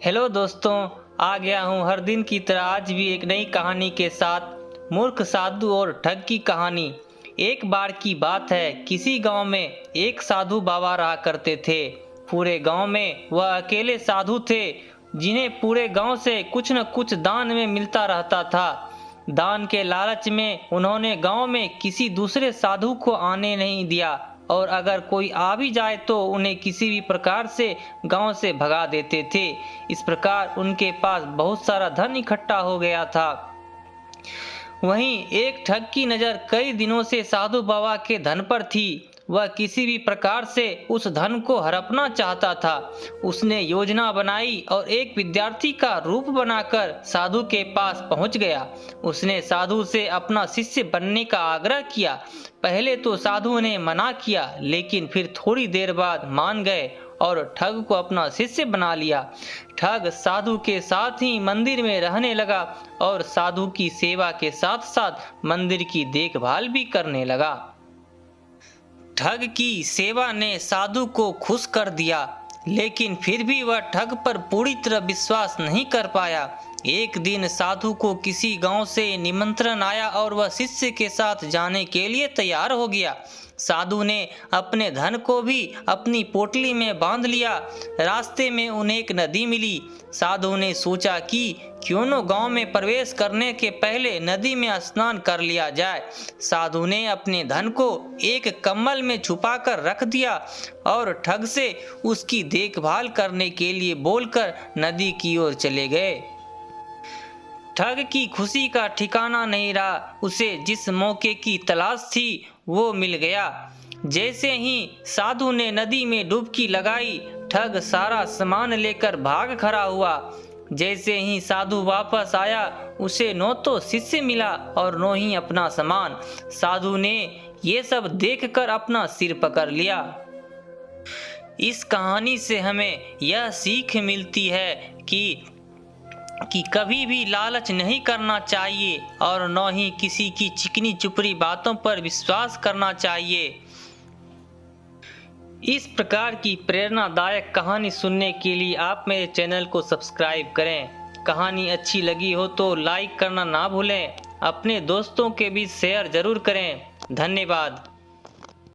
Hello दोस्तों, आ गया हूँ हर दिन की तरह आज भी एक नई कहानी के साथ। मूर्ख साधु और ठग की कहानी। एक बार की बात है, किसी गांव में एक साधु बाबा रहा करते थे। पूरे गांव में वह अकेले साधु थे जिन्हें पूरे गांव से कुछ न कुछ दान में मिलता रहता था। दान के लालच में उन्होंने गांव में किसी दूसरे साधु को आने नहीं दिया और अगर कोई आ भी जाए तो उन्हें किसी भी प्रकार से गांव से भगा देते थे। इस प्रकार उनके पास बहुत सारा धन इकट्ठा हो गया था। वहीं एक ठग की नज़र कई दिनों से साधु बाबा के धन पर थी। वह किसी भी प्रकार से उस धन को हड़पना चाहता था। उसने योजना बनाई और एक विद्यार्थी का रूप बनाकर साधु के पास पहुंच गया। उसने साधु से अपना शिष्य बनने का आग्रह किया। पहले तो साधु ने मना किया, लेकिन फिर थोड़ी देर बाद मान गए और ठग को अपना शिष्य बना लिया। ठग साधु के साथ ही मंदिर में रहने लगा और साधु की सेवा के साथ साथ मंदिर की देखभाल भी करने लगा। ठग की सेवा ने साधु को खुश कर दिया, लेकिन फिर भी वह ठग पर पूरी तरह विश्वास नहीं कर पाया। एक दिन साधु को किसी गांव से निमंत्रण आया और वह शिष्य के साथ जाने के लिए तैयार हो गया। साधु ने अपने धन को भी अपनी पोटली में बांध लिया। रास्ते में उन्हें एक नदी मिली। साधु ने सोचा कि क्यों न गांव में प्रवेश करने के पहले नदी में स्नान कर लिया जाए। साधु ने अपने धन को एक कम्बल में छुपाकर रख दिया और ठग से उसकी देखभाल करने के लिए बोलकर नदी की ओर चले गए। ठग की खुशी का ठिकाना नहीं रहा। उसे जिस मौके की तलाश थी वो मिल गया। जैसे ही साधु ने नदी में डुबकी लगाई, ठग सारा सामान लेकर भाग खड़ा हुआ। जैसे ही साधु वापस आया, उसे न तो शिष्य मिला और न ही अपना सामान। साधु ने ये सब देखकर अपना सिर पकड़ लिया। इस कहानी से हमें यह सीख मिलती है कि कभी भी लालच नहीं करना चाहिए और न ही किसी की चिकनी चुपड़ी बातों पर विश्वास करना चाहिए। इस प्रकार की प्रेरणादायक कहानी सुनने के लिए आप मेरे चैनल को सब्सक्राइब करें। कहानी अच्छी लगी हो तो लाइक करना ना भूलें। अपने दोस्तों के बीच शेयर जरूर करें। धन्यवाद।